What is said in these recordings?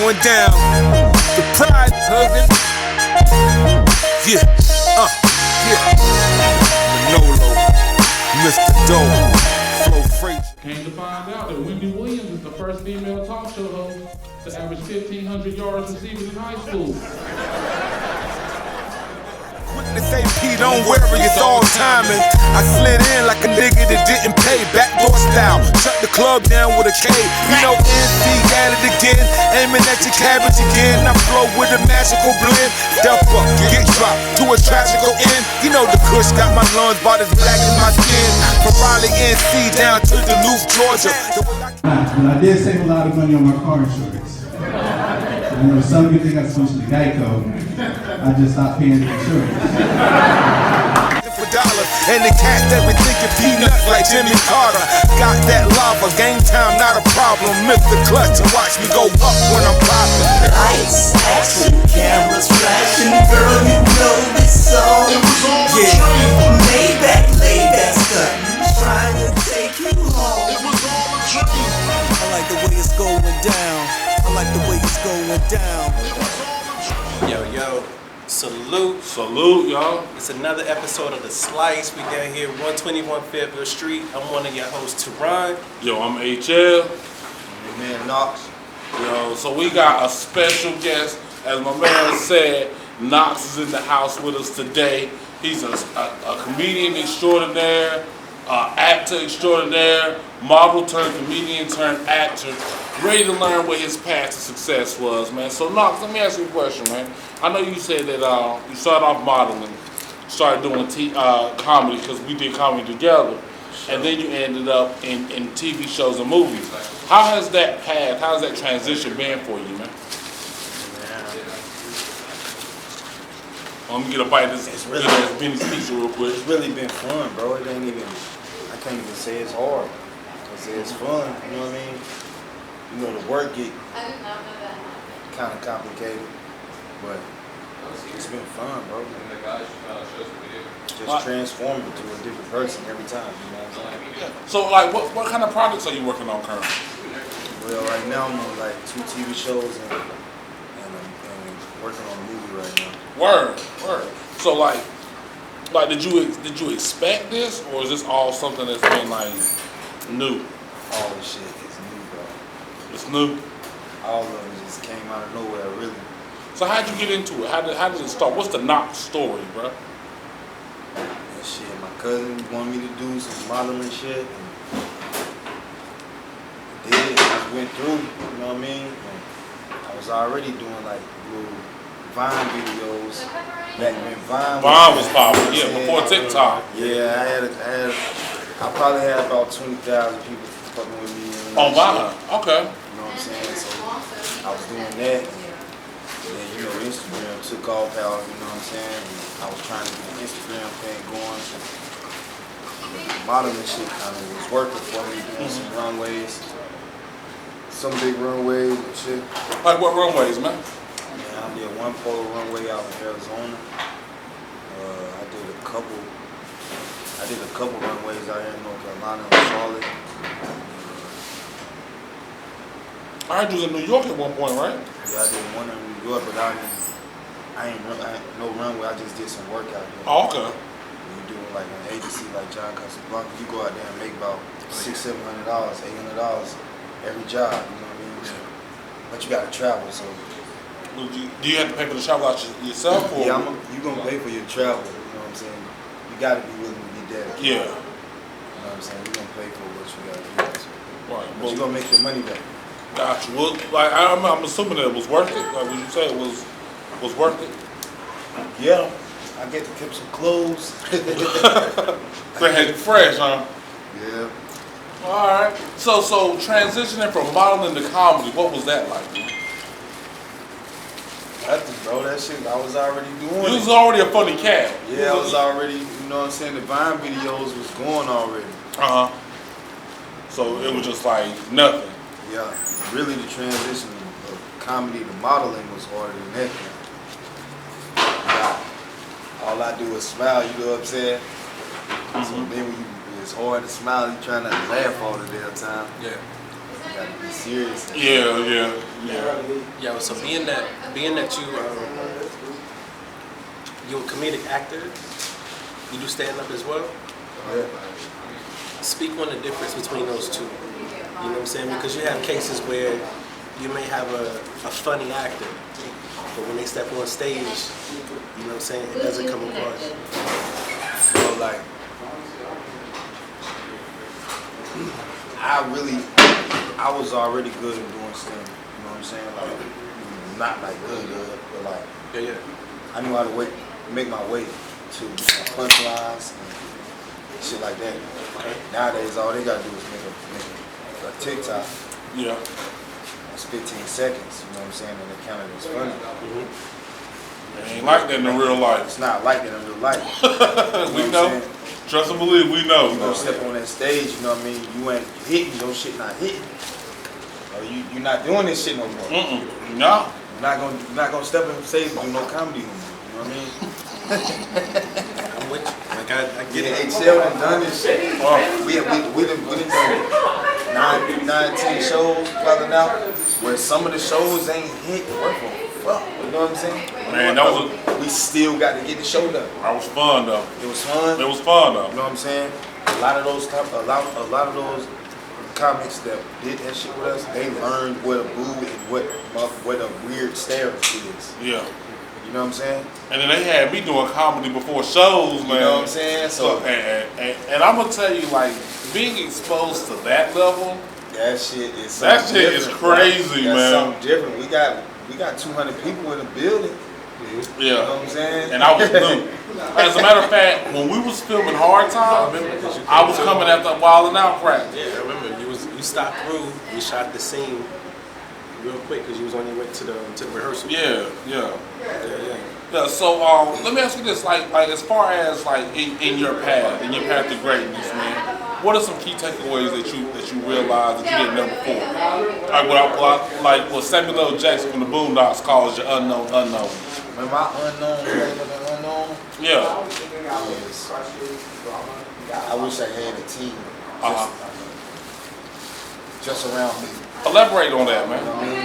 going down. The Pride Huggin'. Yeah, Manolo, Mr. Doe, Flo Frazier. Came to find out that Wendy Williams is the first female talk show host to average 1,500 yards receiving in high school. They say, P, don't worry, it's all timing. I slid in like a nigga that didn't pay, backdoor style. Shut the club down with a K. You know, NC at it again, aiming at your cabbage again. I flow with a magical blend. Step up, get dropped to a tragical end. You know the kush got my lungs about as black as my skin. From Raleigh, NC down to Duluth, Georgia. But I did save a lot of money on my car insurance. I know some of you think I switched to Geico. I just stopped paying the insurance. And the cats that been thinking peanuts like Jimmy Carter. Got that lava, game time not a problem. Mr. Clutch and watch me go up when I'm popping. Lights, action, cameras flashing. Girl, you know this song. Yeah, Maybach, layback stunting. Trying to take you home. It was all a dream. I like the way it's going down. I like the way it's going down. Yo, salute. Salute, y'all. It's another episode of The Slice. We down here, 121 Fayetteville Street. I'm one of your hosts, Teron. Yo, I'm HL. Your man Knox. Yo, so we got a special guest. As my man said, Knox is in the house with us today. He's a comedian extraordinaire, actor extraordinaire, model turned comedian turned actor. Ready to learn what his path to success was, man. So Knox, let me ask you a question, man. I know you said that you started off modeling, started doing comedy because we did comedy together, and then you ended up in TV shows and movies. How has that path, how has that transition been for you, man? Let me get a bite of this Benny's pizza real quick. It's really been fun, bro. It ain't even, I can't even say it's hard. I say it's fun, you know what I mean? You know, the work get kind of complicated, but it's been fun, bro. Just transform into a different person every time, you know what I'm saying? So, like, what kind of projects are you working on currently? Well, right now I'm on like 2 TV shows and working on a movie right now. Word. So, like, did you expect this, or is this all something that's been like new? All this shit is new, bro. It's new. All of it just came out of nowhere, really. So how'd you get into it? How did it start? What's the Knox story, bro? And shit, my cousin wanted me to do some modeling shit. And I did it. I went through, you know what I mean? And I was already doing like little Vine videos. Back when Vine was popular, yeah, before TikTok. Yeah, I probably had about 20,000 people fucking with me. Oh, Vine. Okay. You know what I'm saying? So I was doing that. And then, you know, Instagram took off out, you know what I'm saying? And I was trying to get the Instagram thing going. The modeling shit kind of was working for me, doing some runways. Some big runways and shit. Like what runways, man? Yeah, I did one polo runway out in Arizona. I did a couple runways out here in North Carolina and Charlotte. I heard you was in New York at one point, right? Yeah, I did one in New York, but I ain't no runway. I just did some work out here. Oh, okay. You do like an agency like John Casablanca, you go out there and make about $600, $700, $800 every job. You know what I mean? Yeah. But you gotta travel, so. Do you have to pay for the travel out yourself? Or? Yeah, you gonna pay for your travel. You know what I'm saying? You gotta be willing to be dedicated. Yeah. You know what I'm saying? You're gonna pay for what you gotta do. So. Right. But you're gonna make your money back. Gotcha. Well, like I'm assuming that it was worth it. Like, would you say it was worth it? Yeah. I get to keep some clothes. They had fresh, huh? Yeah. All right. So transitioning from modeling to comedy, what was that like? Nothing, bro. That shit I was already doing. You was already a funny cat. Yeah, I was already. You know what I'm saying? The Vine videos was going already. So it was just like nothing. Yeah. Really, the transition of comedy to modeling was harder than that. All I do is smile, you know what I'm saying? So then when it's hard to smile, you trying not to laugh all the damn time. Yeah. gotta be serious. Yeah. Yeah. So being that you're a comedic actor, you do stand up as well. Yeah. Speak on the difference between those two. You know what I'm saying? Because you have cases where you may have a funny actor, but when they step on stage, you know what I'm saying, it doesn't come across. So like, I was already good at doing stand. You know what I'm saying? Like, not like good, but like, Yeah. I knew how to make my way to punchlines and shit like that. Okay. Nowadays, all they gotta do is make a TikTok. Yeah. It's 15 seconds. You know what I'm saying? And they count it as funny. It ain't like that in real life. It's not like that in real life. We what know. I'm saying? Trust and believe, we know. You gonna step on that stage, you know what I mean? You ain't hitting, your shit not hitting. Or you're not doing this shit no more. No. You're not gonna step on stage and do no comedy no more. You know what I mean? I'm with you. Like I get Yeah, it. HL done done this shit. We done done 9, 10 shows probably now, where some of the shows ain't hit worth a fuck. You know what I'm saying? Man, We still got to get the show done. that was fun though. It was fun. It was fun though. You know what I'm saying? A lot of those comics that did that shit with us, they learned what a boo and what a weird stare is. Yeah. You know what I'm saying? And then they had me doing comedy before shows, man. You know what I'm saying? So and I'm gonna tell you, like, being exposed to that level, that shit is that shit is crazy, That's man. something different. We got 200 people in the building. Yeah. You know what I'm saying? And I was new. As a matter of fact, when we was filming Hard Time, I was coming at the Wild and Out practice. Yeah, I remember you stopped through. We shot the scene real quick because you was on your way to the rehearsal. Yeah. Yeah. So let me ask you this: like as far as like in your path to greatness, man. What are some key takeaways that you realized that you didn't know before? Like what Samuel L. Jackson from the Boondocks calls your unknown unknown. Remember my unknown, Yeah. is, I wish I had a team just around me. Elaborate on that, man.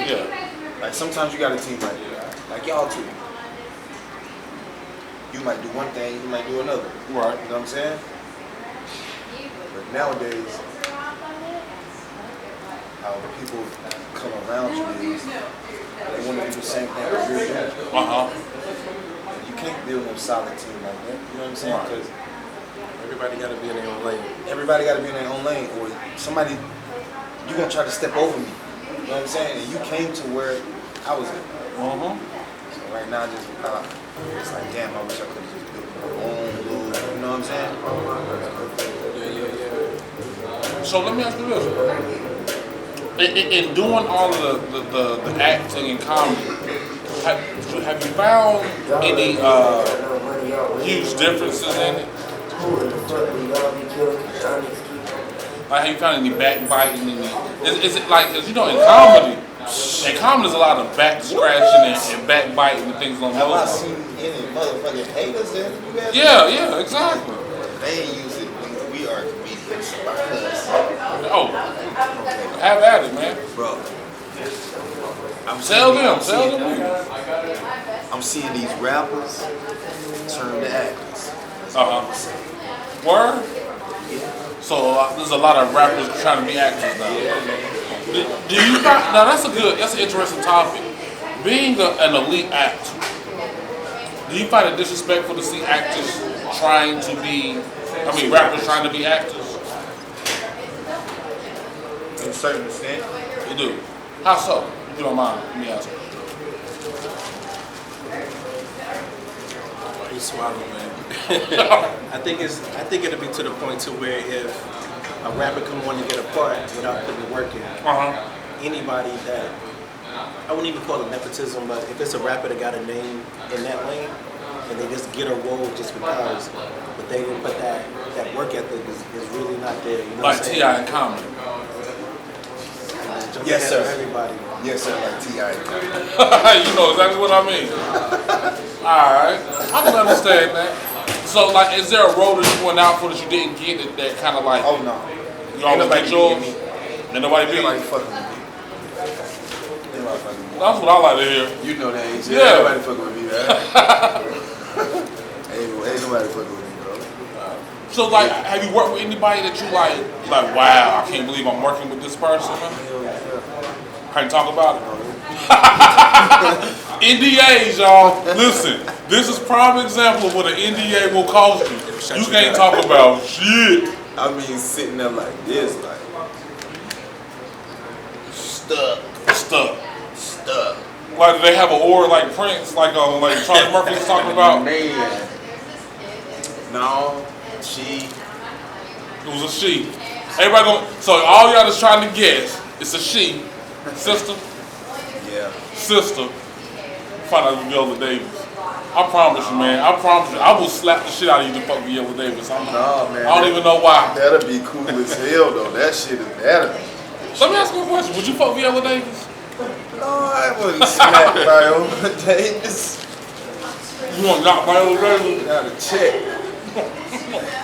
Yeah. Like sometimes you got a team like y'all two. You might do one thing, you might do another. Right. You know what I'm saying? But nowadays, how people come around you is they want to do the same thing that you're doing. You can't build no solid team like that. You know what I'm saying? Because Everybody got to be in their own lane. everybody got to be in their own lane, or somebody you gonna try to step over me. You know what I'm saying? And you came to where I was at. So right now, it's like, damn, I wish I could have just built my own little. You know what I'm saying? Yeah. So let me ask you this: in doing all of the acting and comedy, have you found any huge differences in it? Like, have you found any backbiting? Is it like, cause you know, in comedy there's a lot of back scratching and backbiting and things along Have I those seen lines. any motherfucking haters in you guys? Yeah, exactly. They ain't use it when we are comedians. Oh, have at it, man. Bro. Tell them. I'm seeing these rappers turn to actors. Word? So there's a lot of rappers trying to be actors now. Do you find, now that's an interesting topic. Being an elite actor, do you find it disrespectful to see actors rappers trying to be actors? To a certain extent. You do. How so? If you don't mind me asking. You swallow, man. I think it'll be to the point to where if a rapper can want to get a part without putting the work in, anybody that, I wouldn't even call it nepotism, but if it's a rapper that got a name in that lane and they just get a role just because, but they didn't put that work ethic is really not there. You know Like T.I. and Common. Yes, sir. Everybody. Yes, sir, like T.I. You know exactly what I mean. Alright. I can understand that. So, like, is there a role that you went out for that you didn't get that kind of like... Oh, no. You always get yours? And nobody beat Nobody you? fucking with me. Nobody fucking with me. That's what I like to hear. You know that, AJ. Yeah. Nobody fucking with me, man. ain't nobody fucking with me, bro. So like, have you worked with anybody that you like, wow, I can't believe I'm working with this person, man? Can you talk about it? NDAs, y'all. Listen, this is prime example of what an NDA will cost you. You can't talk about shit. I mean, sitting there like this, like stuck. Like, do they have an aura like Prince, like Charlie Murphy was talking about? Man. No, she. It was a she. Everybody going. So all y'all just trying to guess. It's a she. Sister. Yeah. Sister. Find out Viola Davis. I promise you, man. I promise you. I will slap the shit out of you to fuck Viola Davis. No, man. I don't even know why. That'll be cool as hell, though. That shit is better. Let me ask you a question. Would you fuck Viola Davis? No, I wouldn't smack Viola Davis You want to knock Viola Davis without a check.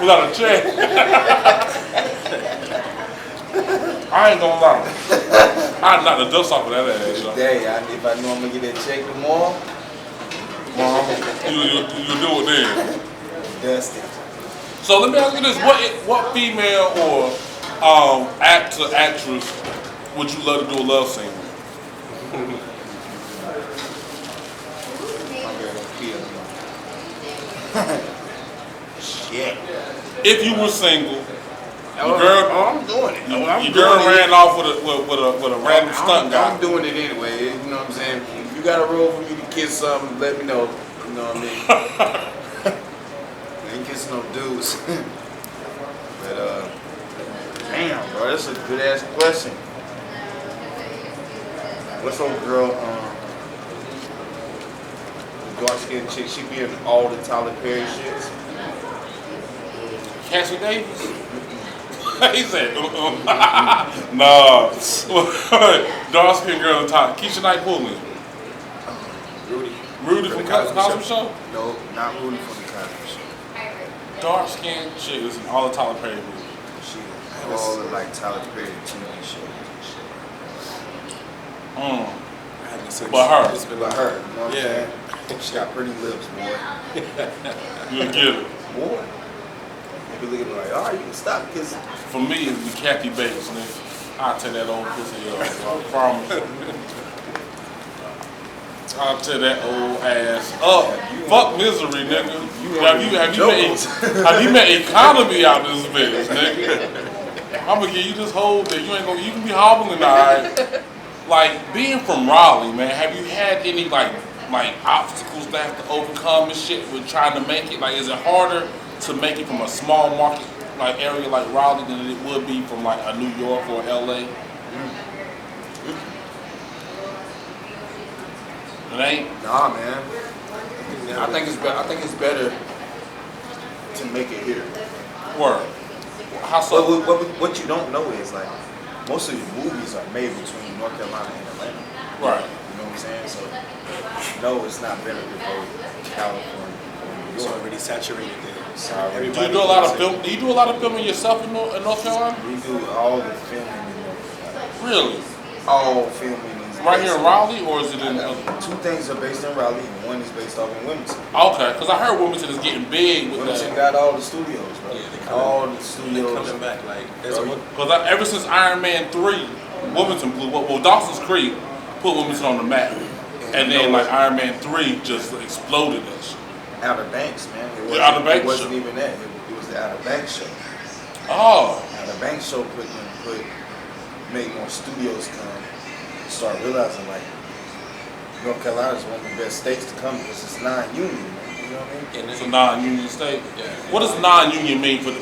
without a check? I ain't gonna lie. I'd knock the dust off of that ass. Though. Today, if I know I'm gonna get that check tomorrow, You do it then. dust it. So let me ask you this: what female or actor, actress would you love to do a love scene with? My girl gonna kill me. Shit. If you were single, Oh, girl- I'm doing it. your girl ran off with a random stunt guy. I'm doing it anyway. You know what I'm saying? If you got a role for me to kiss something, let me know. You know what I mean? I ain't kissing no dudes. But damn, bro, that's a good ass question. What's old girl? The dark skinned chick. She be in all the Tyler Perry shits. Cassie Davis. He said, nah. Dark skin girl on top. Keisha Knight Pullman. Rudy from Cosby Show? No, not Rudy from the Cosby Show. Dark skin chick is in all the Tyler Perry movies. She all the like Tyler Perry TV shows and shit. I haven't seen But her. It's been But her, you know what Yeah. I'm saying? She got pretty lips, boy. You'll get it. Boy. They be looking at me like, alright, you can stop kissing. For me, it'd be Kathy Bates, nigga. I'll tear that old pussy up, I promise you. I'll tear that old ass up. Fuck misery, nigga. Have you met economy out this bitch, nigga? I'm gonna give you this whole thing. You can be hobbling, alright. Like, being from Raleigh, man, have you had any like obstacles that have to overcome and shit with trying to make it? Like, is it harder to make it from a small market like area like Raleigh than it would be from like a New York or LA? It ain't. Nah, man. I think it's better to make it here. Word. How so? But what you don't know is like most of the movies are made between North Carolina and Atlanta. Right. You know what I'm saying? So no, it's not better to go to California or New It's York. already saturated there. Sorry. Do you do a lot of film? Do you do a lot of filming yourself in North Carolina? We do all the filming in North Carolina. Really? All filming is Right here in Raleigh, or is it in? Two things are based in Raleigh, and one is based off in Wilmington. Okay, because I heard Wilmington is getting big with Wilmington that. got all the studios, bro. Yeah, they all the They're studios. coming back. Like, there's Bro, a Because ever since Iron Man 3, Wilmington blew up. Well, Dawson's Creek put Wilmington on the map, and then like Iron Man 3 just exploded that shit. Outer Banks, man. The Outer Banks It wasn't show. even that. It was the Outer Banks show. Oh, Outer Banks show made more studios come, start realizing like North Carolina is one of the best states to come because it's non-union. You know what I mean? and it's a non-union state. Yeah. What does non-union mean for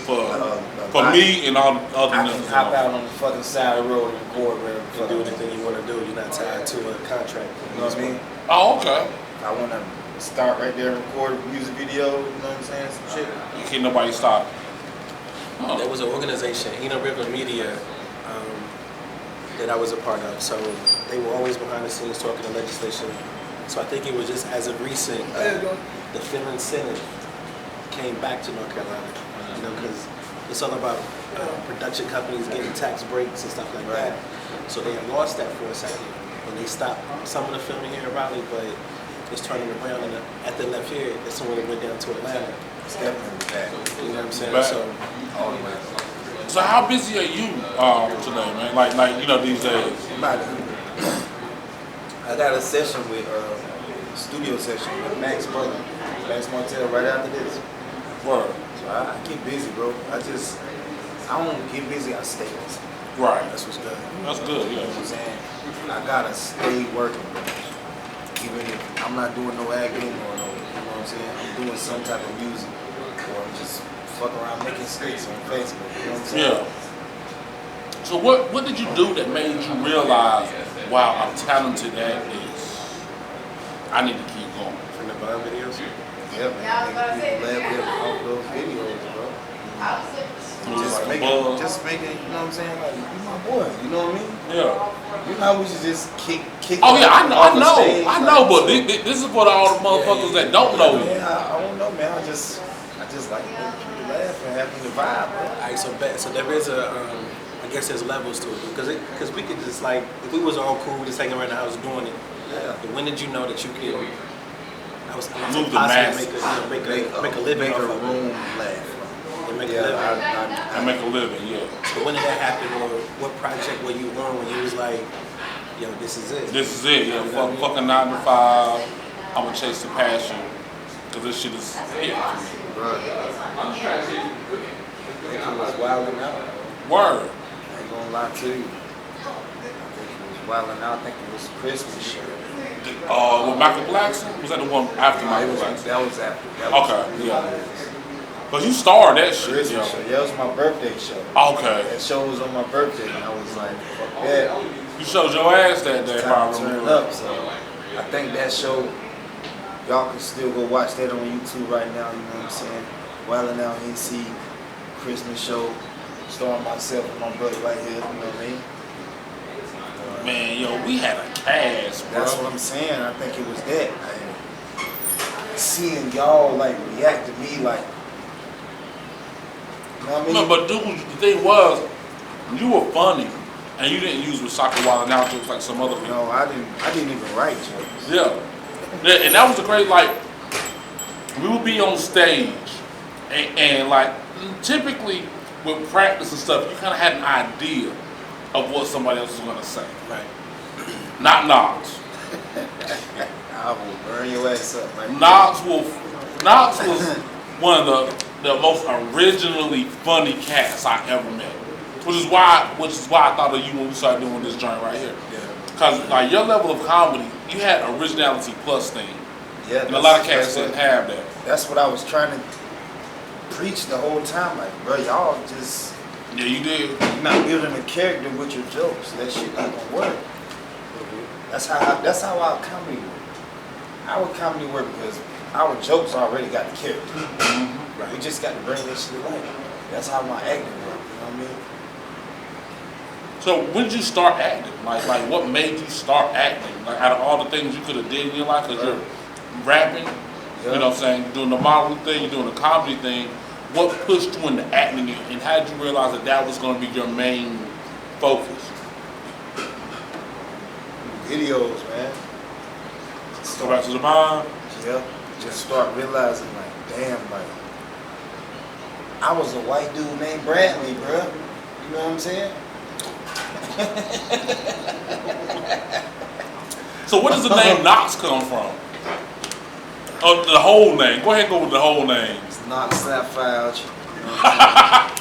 me and all the other I can niggas? hop out on the fucking side of the road and record wherever the You fuck can do I want. anything you want to do. You're not tied to a contract. You know what I mean? Oh, okay. I want to start right there and record a music video. You know what I'm saying? Some shit. You can't nobody stop. Oh. There was an organization, Eno River Media, that I was a part of. So they were always behind the scenes talking to legislation. So I think it was just as of recent, the Film Senate came back to North Carolina. You know, because it's all about production companies getting tax breaks and stuff like that. So they had lost that for a second, and they stopped some of the filming here in Raleigh, but it's turning around. And at the left here, that's when it went down to Atlanta. It's definitely back. You know what I'm saying? Back. So All the way. So how busy are you today, man? Like you know these days. I got a session with studio session with Max brother, Max Martell, right after this. Word. So I get busy, bro. I don't get busy. I stay busy. Right. That's what's good. That's good. You know Yeah. what I'm saying? I gotta stay working, bro. Even if I'm not doing no acting or no, you know what I'm saying? I'm doing some type of music or I'm just fucking around making skits on Facebook. You know what I'm saying? Yeah. So what did you do that made you realize, wow, I'm talented at this. I need to keep going. from the Bond videos. Yeah, man. People laugh at all those videos, bro. Just making, you know what I'm saying? Like, you my boy, you know what I mean? Yeah. You know how we should just kick Oh yeah, I off the know, stage, I like, know, but so- this is for all the motherfuckers that don't know you. Man, I don't know, man. I just like making people laugh and having the vibe, bro. All right, so there is a, I guess there's levels to it because we could just like if we was all cool, just hanging around the house doing it. Yeah. But when did you know that you could? I was Move the possibly masses. make a living Make off a of it. room laugh. And make a Yeah, living. I make a living, yeah. So when did that happen, or what project were you on when you was like, yo, this is it? This is it, yeah. Fucking 9 to 5. I'ma chase the passion. Cause this shit is it for me. Bro, I think it was wilding out. Word. I ain't gonna lie to you. I think it was wilding out. I think it was Christmas show. With Michael Blackson? Was that the one after Michael Blackson? That was after. That was Okay, yeah. Cause you starred that shit, yo. Christmas show. Yeah, it was my birthday show. Okay. That show was on my birthday, and I was like, fuck that. You showed your ass that day, if I Time to turn remember. up. So I think that show, y'all can still go watch that on YouTube right now. You know what I'm saying? Wildin' Out NC Christmas show, starring myself and my brother right here. You know what I mean? Man, yo, we had a cast, bro. That's what I'm saying. I think it was that. And seeing y'all like react to me like, you know what I mean? No, but dude, the thing was, you were funny, and you didn't use Wasaka Wild Out jokes like some other people. No, I didn't even write jokes. Yeah. And that was the great, like, we would be on stage, and like, typically with practice and stuff, you kind of had an idea of what somebody else was going to say. Right. Not Knox. I will burn your ass up, man. Knox was one of the most originally funny cats I ever met. Which is why I thought of you when we started doing this joint right here. Yeah. Cause like your level of comedy, you had originality plus thing. Yeah, And a lot of cats didn't have that. That's what I was trying to preach the whole time. Like, bro, y'all just, Yeah, you did. you're not building a character with your jokes. That shit not gonna work. That's how our comedy work. Our comedy work because our jokes already got the character. Mm-hmm. Right. We just got to bring that shit to life. That's how my acting work. You know what I mean? So when did you start acting? Like what made you start acting? Like out of all the things you could have did in your life, cause you're rapping, you know what I'm saying, you're doing the modeling thing, you're doing the comedy thing. What pushed you into acting, and how did you realize that was going to be your main focus? Videos, man. Go back to the mind. Yeah. Just start realizing, like, damn, like, I was a white dude named Bradley, bruh. You know what I'm saying? So where does the name Knox come from? Oh, the whole name. Go ahead and go with the whole name. It's Knox Slap Fire. You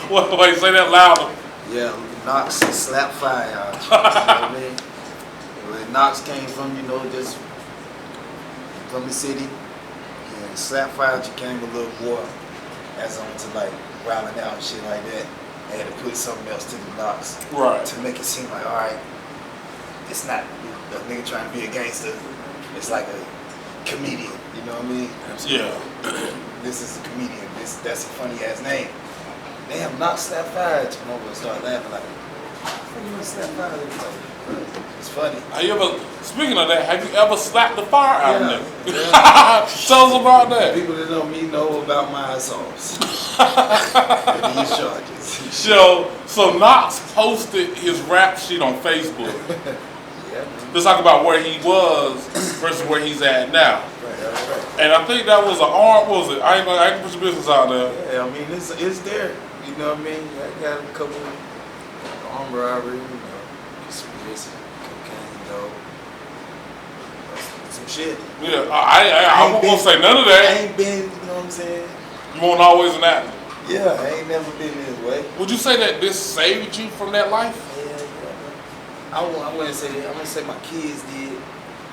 know Wait, say that louder. yeah, Knox Slap Fire. You know what I mean? Where Knox came from, you know, just from the city. And Slap Fire became a little more as on to like wilding out and shit like that. I had to put something else to the Knox. Right. To make it seem like, alright, it's not a nigga trying to be a gangster. It's like a comedian, you know what I mean? Yeah. This is a comedian. That's a funny ass name. Damn, Knox Slap Fire. I'm over and start laughing like, You must slap fire. It's funny. Speaking of that, have you ever slapped the fire out of them? Yeah. Tell us about that. People that know me know about my assaults. These charges. So Knox posted his rap sheet on Facebook. Yeah. Let's talk about where he was versus where he's at now. Right. And I think that was an arm. What was it? I ain't put your business out there. Yeah, I mean, it's there. You know what I mean? I got a couple armed robbery, conspiracy, cocaine, dope. Some shit. Yeah, I won't gonna say none of I that. ain't been, you know what I'm saying? You won't always an athlete. Yeah, I ain't never been this way. Would you say that this saved you from that life? Yeah. I wouldn't say my kids did.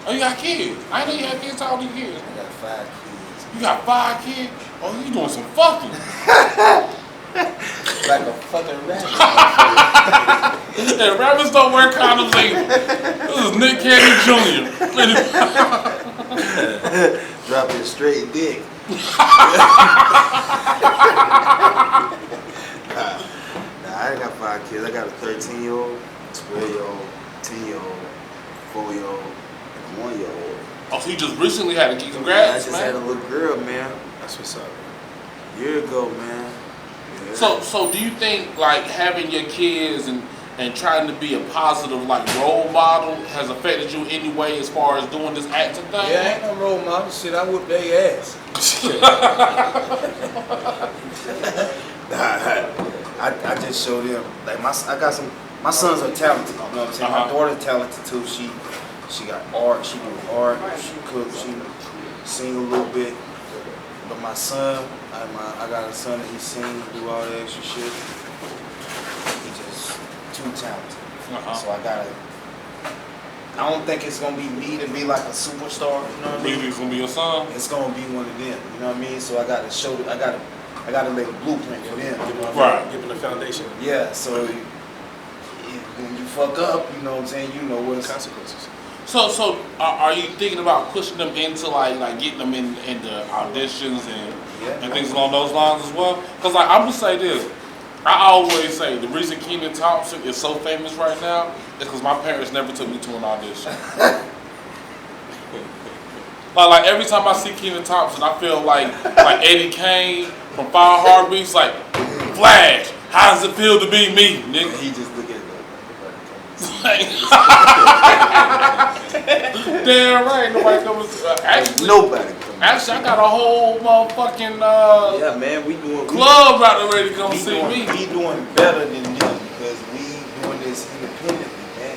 Oh, you got kids. I know you have kids. How old are your kids? I got 5 kids. You got 5 kids? Oh, you doing some fucking. Like a fucking rabbit. Yeah, rabbits don't wear condoms either. This is Nick Cannon Jr. Dropping a straight dick. Nah, I got 5 kids. I got a 13-year-old, 12-year-old, 10-year-old, 4-year-old, and a 1-year-old. Oh, so you just recently had a kid. I Congrats, just had a man. little girl, man. That's what's up. A year ago, man. Yeah. So do you think like having your kids and trying to be a positive like role model has affected you anyway as far as doing this acting thing? Yeah, ain't no role model shit. I whip their ass. I just show them like my sons are talented. You know what I'm saying? My daughter's talented too. She got art. She do art. She cooks. She sing a little bit. But my son, I got a son that he sings, do all that extra shit. He just too talented. So I don't think it's gonna be me to be like a superstar. You know what I mean? It's gonna be your son. It's gonna be one of them. You know what I mean? So I gotta show. I gotta lay a blueprint for them. Right. Giving the foundation. Yeah. So when you fuck up, you know what I'm saying? You know what's Consequences. So are you thinking about pushing them into like getting them into auditions and things along those lines as well? Because like I'm gonna say this, I always say the reason Kenan Thompson is so famous right now is because my parents never took me to an audition. like every time I see Kenan Thompson, I feel like Eddie Kane from Fire Heartbeats, like Flash. How does it feel to be me, nigga? He just look at it. Damn right, nobody comes. Nobody coming. Actually, I got a whole motherfucking Yeah, man, we doing club out there ready to come see me. We doing better than them because we doing this independently, man.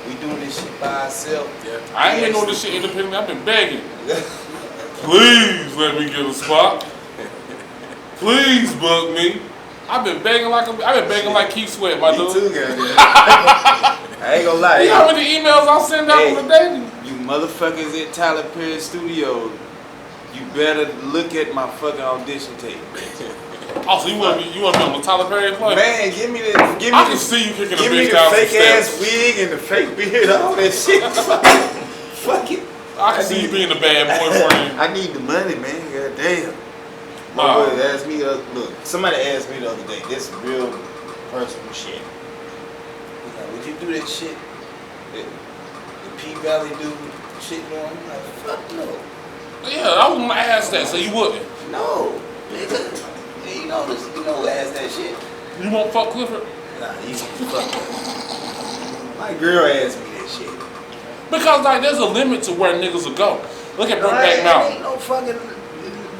We doing this shit by ourselves. Yeah. I ain't been doing this shit independently. I've been begging. Please let me get a spot. Please book me. I've been begging like Keith Sweat, my dude. Me too, goddamn. I ain't gonna lie. You know how many emails I send out on the daily? You motherfuckers at Tyler Perry Studios, you better look at my fucking audition tape. Oh, so you want to be on the Tyler Perry play? Man, give me I can see you kicking a give me bitch the down some fake ass steps. wig and the fake beard, all that shit. Fuck it. I can see you being a bad boyfriend. I need the money, man. God damn. My brother asked me, look, somebody asked me the other day, this real personal shit. He's like, would you do that shit? The P-Valley dude shit going? I'm like, fuck no. Yeah, I was gonna ask that, so you wouldn't. No, nigga. Yeah, you know who asked that shit. You won't fuck Clifford? Nah, you fuck that. My girl asked me that shit. Because like there's a limit to where niggas will go. Look at Brokeback Mountain. Ain't no fucking.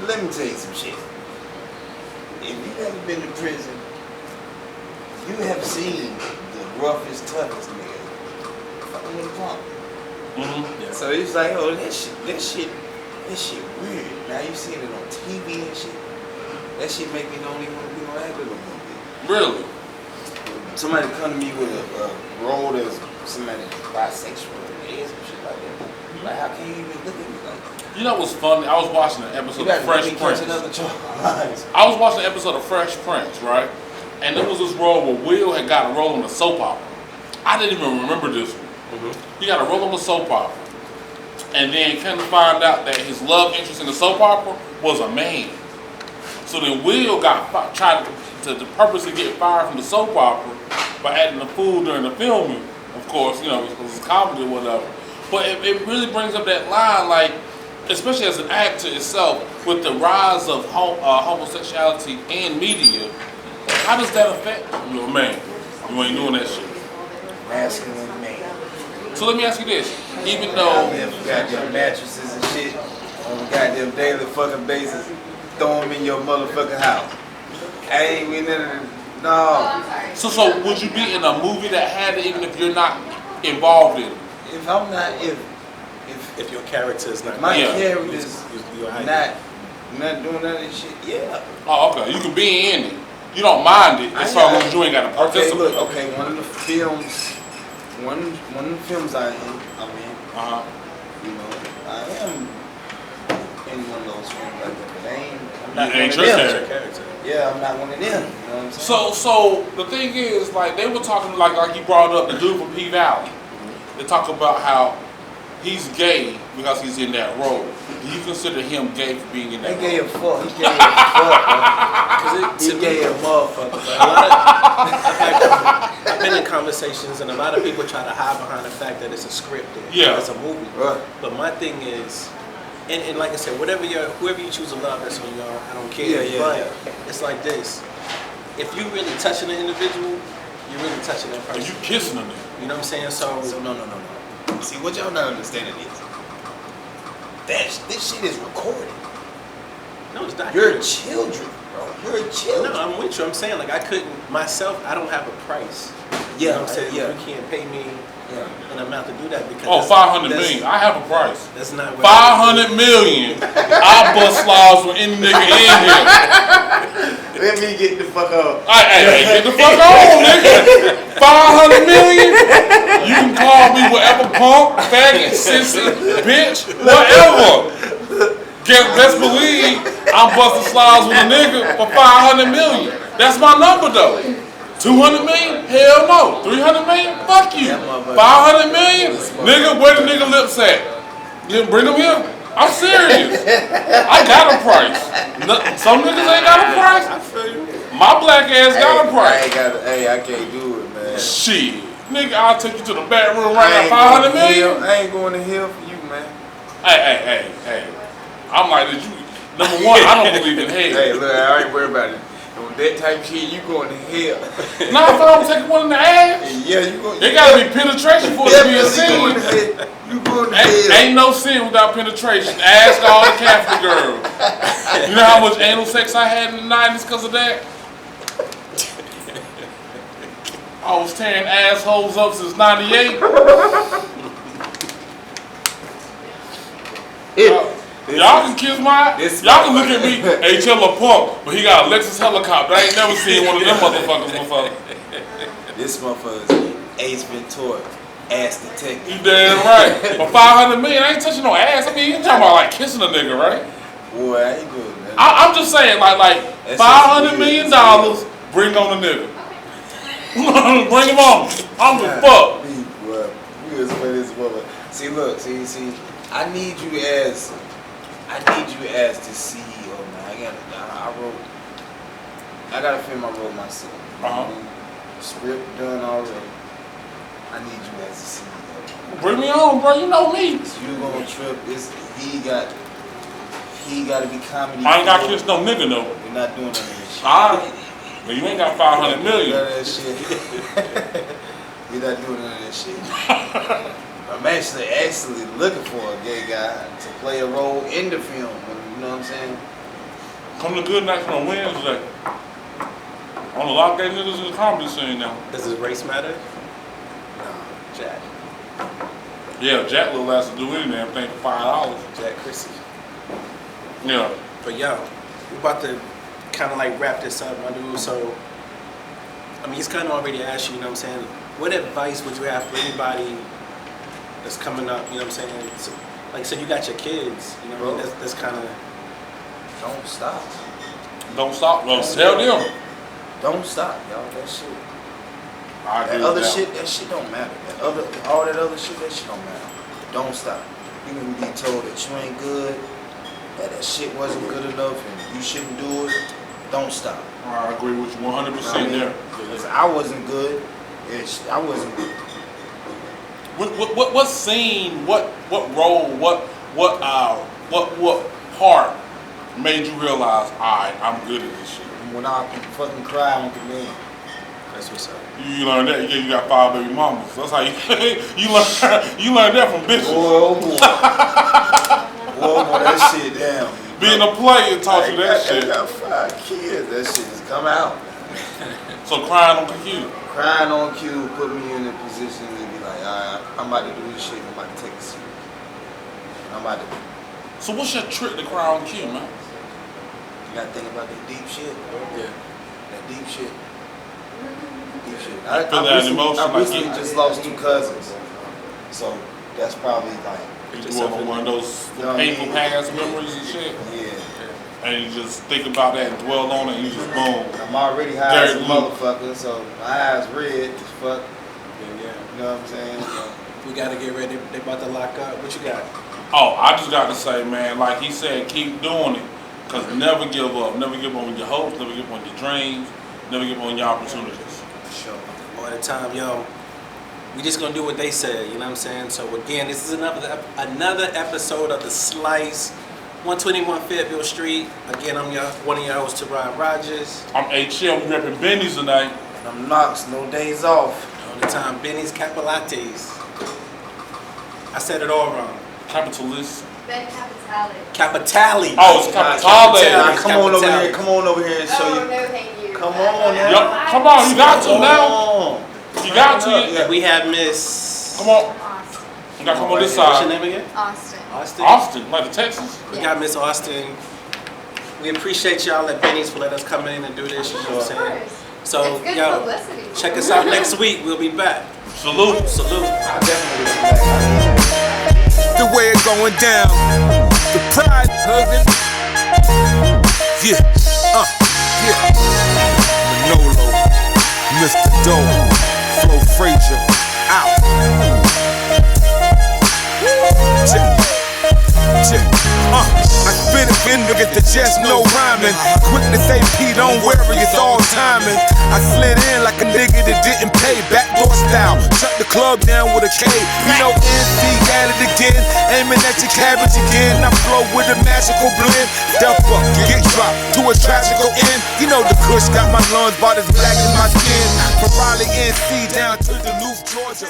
Let me tell you some shit. If you ever been to prison, you have seen the roughest, toughest nigga fucking with a pump. Mm-hmm. Yeah. So it's like, oh, this shit weird. Now you seen it on TV and shit. That shit make me don't even want to be on actor no more. Really? Somebody come to me with a role that's somebody bisexual or gay or some shit like that. Like, how can you even look at me like that? You know what's funny? I was watching an episode of Fresh Prince. I was watching an episode of Fresh Prince, right? And there was this role where Will had got a role on a soap opera. I didn't even remember this one. Mm-hmm. He got a role on the soap opera. And then kind of find out that his love interest in the soap opera was a man. So then Will got tried to purposely get fired from the soap opera by adding the food during the filming. Of course, you know, because it's comedy or whatever. But it really brings up that line, like, especially as an actor itself, with the rise of homosexuality in media, how does that affect you, man? You ain't doing that shit. Masculine man. So let me ask you this: even though Goddamn mattresses and shit on a goddamn daily fucking basis, throw them in your motherfucking house. I ain't with none of them. No. so would you be in a movie that had it, even if you're not involved in it? If I'm not, If your character is not, my Yeah. character is not doing none of this shit, yeah. Oh, okay. You can be in it. You don't mind it as long as you ain't got to Okay, participate. look, okay, one of the films I'm in, you know, I am in one of those films like that, but I'm not You one ain't of your them. character. Yeah, I'm not one of them. You know what I'm saying? So the thing is, like they were talking, like you brought up the dude from P Valley. They talk about how he's gay because he's in that role. Do you consider him gay for being in that He role? gave a fuck. He gave a fuck. He gave a motherfucker. I've been in conversations, and a lot of people try to hide behind the fact that it's a script. Yeah. It's a movie. Right. But my thing is, and like I said, whoever you choose to love, that's on y'all. I don't care. Yeah, but yeah. it's like this: if you really touching an individual, you're really touching that Are person. you kissing him? You know what I'm saying? So No. See, what y'all not understanding is this shit is recorded. no, it's not. You're children, bro. You're children. No, I'm with you. I'm saying like I couldn't myself. I don't have a price. Yeah, You know what I'm saying? yeah. You can't pay me an amount to do that because Oh, that's- 500 that's- million. I have a price. That's not what 500 million. I bust laws with any nigga in here. Let me get the fuck up. Hey, get the fuck on, nigga. 500 million. You can call me whatever, punk, faggot, sissy, bitch, whatever. Best believe I'm busting slides with a nigga for 500 million. That's my number though. 200 million? Hell no. 300 million? Fuck you. 500 million? Nigga, where the nigga lips at? You bring them here? I'm serious. I got a price. Some niggas ain't got a price. I feel you. My black ass got a price. I can't do it, man. Shit. Nigga, I'll take you to the back room right now. 500 million? I ain't going to hell for you, man. Hey. I'm like, did you? Number one, I don't believe in hell. Hey, look, I ain't worried about it. With that type of shit, you going to hell. Nah, if I don't take one in the ass, Yeah, you going. it gotta be penetration for it to be a sin. You going to hell. Ain't no sin without penetration. Ask all the Catholic girls. You know how much anal sex I had in the 90s because of that? I was tearing assholes up since 98. Y'all can kiss my. Y'all can look at me. Hey, tell a punk, but he got a Lexus helicopter. I ain't never seen one of them motherfuckers before. This motherfucker's Ace Ventura, ass detective. You damn right. For 500 million, I ain't touching no ass. I mean, you talking about like kissing a nigga, right? Boy, I ain't good, man. I'm just saying, like That's $500 just million, weird. bring on the nigga. Bring him on. I'm the fuck. You as funny as a mother. See, look, see. I need you as the CEO, man. I gotta film my role myself. Script done already. I need you as the CEO. Bring me on, bro. You know me. So you gonna trip? He got to be comedy. I ain't got to kiss no nigga though. We're not doing none of this shit. Alright. But you ain't got 500 million. None of that shit. We're not doing none of that shit. I'm actually looking for a gay guy to play a role in the film. You know what I'm saying? Come to Good Nights on Wednesday. On a lot of gay niggas in the comedy scene now. Does his race matter? Jack. Yeah, Jack little ass to do anything, everything for $5. Jack Chrissy. Yeah. But yo, we're about to kind of like wrap this up, my dude. So, I mean, he's kind of already asked you, you know what I'm saying? What advice would you have for anybody that's coming up, you know what I'm saying? So, like, so you got your kids, you know what I mean? That's kind of... Don't stop. Don't stop. Well, tell them. Don't stop, y'all. That shit. I agree That other with shit, that shit don't matter. All that other shit, that shit don't matter. Don't stop. You can be told that you ain't good, that shit wasn't good enough, and you shouldn't do it. Don't stop. I agree with you 100% I mean, there. because I wasn't good, I wasn't. What scene? What role? What part made you realize, alright, I'm good at this shit? When I fucking cry on command. That's what's up. You learned that. You got 5 baby mamas. That's how you you learned that from bitches. Boy, that shit down. Being a player taught you that shit. I got 5 kids. That shit has come out. So crying on cue. Crying on cue put me in a position to be like, alright, I'm about to do this shit. I'm about to take a seat. I'm about to. So what's your trick to cry on cue, man? You gotta think about that deep shit. Yeah. That deep shit. Deep shit. Feel that emotion, I like recently just lost 2 cousins. So that's probably like. You want one of those painful past memories and shit? Yeah. And you just think about that and dwell on it and you just boom. I'm already high as a Dirty. motherfucker, so my eyes red as fuck. Yeah. You know what I'm saying? So, We gotta get ready. They about to lock up. What you got? Oh, I just got to say, man, like he said, keep doing it. Because never give up. Never give up on your hopes, never give up on your dreams, never give up on your opportunities. Sure. All the time, yo. We just gonna do what they said, you know what I'm saying? So again, this is another episode of The Slice, 121 Fayetteville Street. Again, I'm one of your hosts, Teron Rogers. I'm HL, we repping Benny's tonight. and I'm Knox, no days off. All the time, Benny's Capolates. I said it all wrong. Capitalist. Ben Capitale. Capitale. Oh, it's Capitale. Now, come on over Capitale. here. Come on over here and show Oh, you. no, thank you. Come on now. Yup, come on, you got to Come now. on. You got to. Yeah. We have Miss. Come on. Austin. You got to come on this What's your side. name again? Austin. Austin. Austin, like the Texas. We got Miss Austin. We appreciate y'all at Benny's for letting us come in and do this. You know what I'm Of saying? course. So, It's good yo, publicity. check us out next week. We'll be back. Salute. Salute. I definitely will be back. The way it going down. The pride hugging. Yeah, yeah. Manolo, Mr. Doe, Flo Frazier, out. Check, check. I spit it in to get the chest, no rhyming. Quick to say P, don't worry, it's all timing. I slid in like a nigga that didn't pay, backdoor style. Shut the club down with a K. You know NC at it again, aiming at your cabbage again. I flow with a magical blend. Step up, get dropped to a tragical end. You know the kush got my lungs about as black as my skin. From Raleigh, NC down to Duluth, Georgia.